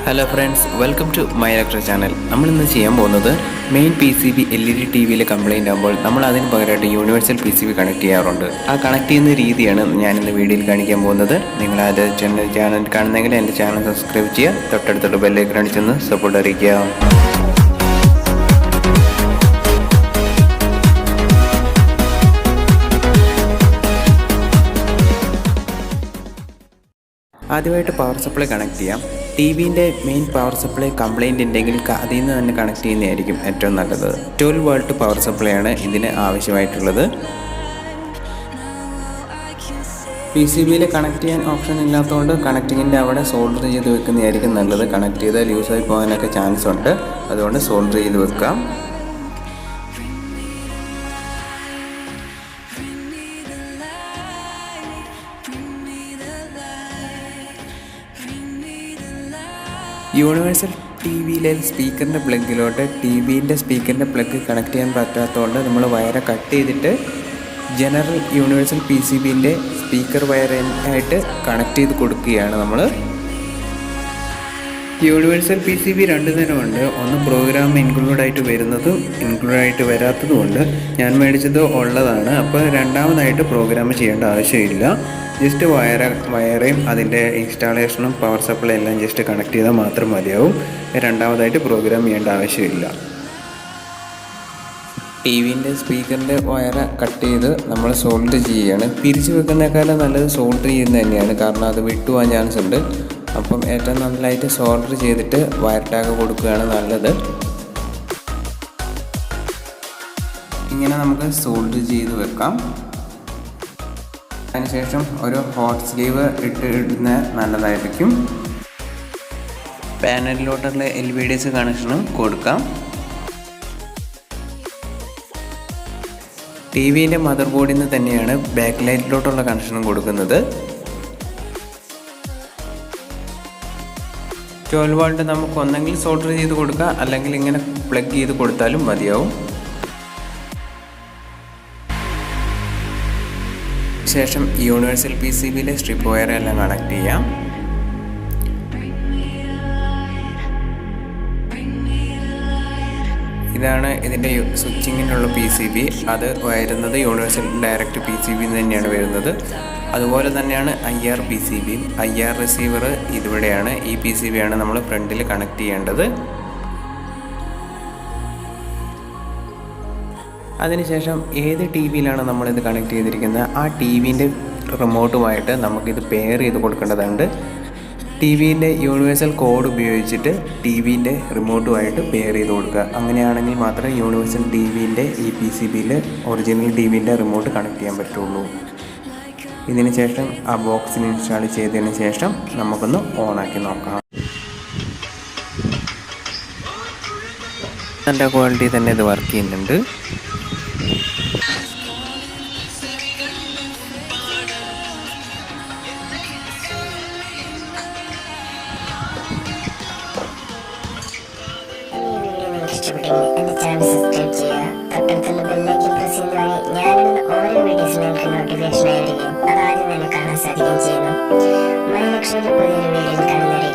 Hello friends, welcome to my electric channel. നമ്മൾ ഇന്ന് ചെയ്യാൻ പോകുന്നത് മെയിൻ PCB LED TVയിലെ കംപ്ലൈന്റ് ആകുമ്പോൾ നമ്മൾ അതിന് പകരമായിട്ട് യൂണിവേഴ്സൽ PCB കണക്ട് ചെയ്യാറുണ്ട്. ആ കണക്ട് ചെയ്യുന്ന രീതിയാണ് ഞാൻ ഇന്ന് വീഡിയോയിൽ കാണിക്കാൻ പോകുന്നത്. നിങ്ങൾ ആദ്യം ചാനൽ കാണുന്നെങ്കിൽ എൻ്റെ ചാനൽ സബ്സ്ക്രൈബ് ചെയ്യുക, തൊട്ടടുത്തുള്ള ബെൽ ഐക്കൺ അടിച്ചൊന്ന് സപ്പോർട്ട് അറിയിക്കുക. ആദ്യമായിട്ട് പവർ സപ്ലൈ കണക്ട് ചെയ്യാം. ടിവിൻ്റെ മെയിൻ പവർ സപ്ലൈ കംപ്ലൈൻറ്റ് ഉണ്ടെങ്കിൽ അതിൽ നിന്ന് തന്നെ കണക്ട് ചെയ്യുന്നതായിരിക്കും ഏറ്റവും നല്ലത്. 12 വോൾട്ട് പവർ സപ്ലൈ ആണ് ഇതിന് ആവശ്യമായിട്ടുള്ളത്. PCBയിൽ കണക്ട് ചെയ്യാൻ ഓപ്ഷൻ ഇല്ലാത്തതുകൊണ്ട് കണക്റ്റിങ്ങിൻ്റെ അവിടെ സോൾഡർ ചെയ്ത് വെക്കുന്നതായിരിക്കും നല്ലത്. കണക്ട് ചെയ്താൽ ലൂസായി പോകാനൊക്കെ ചാൻസ് ഉണ്ട്, അതുകൊണ്ട് സോൾഡർ ചെയ്ത് വെക്കാം. യൂണിവേഴ്സൽ TVയിലെ സ്പീക്കറിൻ്റെ പ്ലഗിലോട്ട് TVൻ്റെ സ്പീക്കറിൻ്റെ പ്ലഗ് കണക്ട് ചെയ്യാൻ പറ്റാത്തതുകൊണ്ട് നമ്മൾ വയറ് കട്ട് ചെയ്തിട്ട് ജനറൽ യൂണിവേഴ്സൽ PCBൻ്റെ സ്പീക്കർ വയറായിട്ട് കണക്ട് ചെയ്ത് കൊടുക്കുകയാണ് നമ്മൾ. യൂണിവേഴ്സൽ PCB രണ്ട് തരമുണ്ട്. ഒന്ന് പ്രോഗ്രാം ഇൻക്ലൂഡായിട്ട് വരുന്നതും ഇൻക്ലൂഡായിട്ട് വരാത്തതുമുണ്ട്. ഞാൻ മേടിച്ചത് ഉള്ളതാണ്. അപ്പോൾ രണ്ടാമതായിട്ട് പ്രോഗ്രാം ചെയ്യേണ്ട ആവശ്യമില്ല. ജസ്റ്റ് വയറേയും അതിൻ്റെ ഇൻസ്റ്റാളേഷനും പവർ സപ്ലൈ എല്ലാം ജസ്റ്റ് കണക്ട് ചെയ്താൽ മാത്രം മതിയാവും. രണ്ടാമതായിട്ട് പ്രോഗ്രാം ചെയ്യേണ്ട ആവശ്യമില്ല. TVൻ്റെ സ്പീക്കറിൻ്റെ വയറ് കട്ട് ചെയ്ത് നമ്മൾ സോൾഡർ ചെയ്യുകയാണ്. പിരിച്ചു വെക്കുന്നേക്കാളും നല്ലത് സോൾഡർ ചെയ്യുന്നത് തന്നെയാണ്, കാരണം അത് വിട്ടുപോകാൻ ചാൻസ് ഉണ്ട്. അപ്പം ഏറ്റവും നന്നായിട്ട് സോൾഡർ ചെയ്തിട്ട് വയർ ടാഗ് കൊടുക്കുകയാണ് നല്ലത്. ഇങ്ങനെ നമുക്ക് സോൾഡർ ചെയ്ത് വെക്കാം. അതിനുശേഷം ഒരു ഹോട്ട് സ്ലീവ് ഇടുന്നത് നല്ലതായിരിക്കും. പാനലിലോട്ടുള്ള LVDS കണക്ഷനും കൊടുക്കാം. TVൻ്റെ മദർ ബോർഡിൽ നിന്ന് തന്നെയാണ് ബാക്ക് ലൈറ്റിലോട്ടുള്ള കണക്ഷനും കൊടുക്കുന്നത്. 12 വോൾട്ട് നമുക്ക് ഒന്നെങ്കിൽ സോൾഡർ ചെയ്ത് കൊടുക്കാം, അല്ലെങ്കിൽ ഇങ്ങനെ പ്ലഗ് ചെയ്ത് കൊടുത്താലും മതിയാവും. ശേഷം യൂണിവേഴ്സൽ PCBയിലെ സ്ട്രിപ്പ് വയർ എല്ലാം കണക്ട് ചെയ്യാം. ഇതാണ് ഇതിൻ്റെ സ്വിച്ചിങ്ങിനുള്ള PCB. അത് വരുന്നത് യൂണിവേഴ്സൽ ഡയറക്റ്റ് PCB തന്നെയാണ് വരുന്നത്. അതുപോലെ തന്നെയാണ് IR PCBയും. IR റിസീവർ ഇതിവിടെയാണ്. ഈ PCB ആണ് നമ്മൾ ഫ്രണ്ടിൽ കണക്ട് ചെയ്യേണ്ടത്. അതിനുശേഷം ഏത് TVയിലാണ് നമ്മളിത് കണക്ട് ചെയ്തിരിക്കുന്നത് ആ TVൻ്റെ റിമോട്ടുമായിട്ട് നമുക്കിത് പെയർ ചെയ്ത് കൊടുക്കേണ്ടതുണ്ട്. TVൻ്റെ യൂണിവേഴ്സൽ കോഡ് ഉപയോഗിച്ചിട്ട് TVൻ്റെ റിമോട്ടുമായിട്ട് പെയർ ചെയ്ത് കൊടുക്കുക. അങ്ങനെയാണെങ്കിൽ മാത്രമേ യൂണിവേഴ്സൽ TVൻ്റെ ഈ PCBയിൽ ഒറിജിനൽ TVൻ്റെ റിമോട്ട് കണക്ട് ചെയ്യാൻ പറ്റുള്ളൂ. ഇതിന് ശേഷം ആ ബോക്സിൽ ഇൻസ്റ്റാൾ ചെയ്തതിന് ശേഷം നമുക്കൊന്ന് ഓണാക്കി നോക്കാം. നല്ല ക്വാളിറ്റി തന്നെ ഇത് വർക്ക് ചെയ്യുന്നുണ്ട്. എൻ്റെ ചാനൽ സബ്സ്ക്രൈബ് ചെയ്യുക, തൊട്ടടുത്തുള്ള ബെല്ലൈക്കൺ പ്രസ് ചെയ്യുന്നതായി ഞാനിടുന്ന ഓരോ വീഡിയോസിലും നിങ്ങൾക്ക് നോട്ടിഫിക്കേഷൻ ആയിരിക്കും. അതാദ്യം തന്നെ കാണാൻ സാധിക്കുകയും ചെയ്യുന്നു. മൈ ലക്ഷറി പുതിയൊരു വീഡിയോയിൽ കാണുന്നവരെ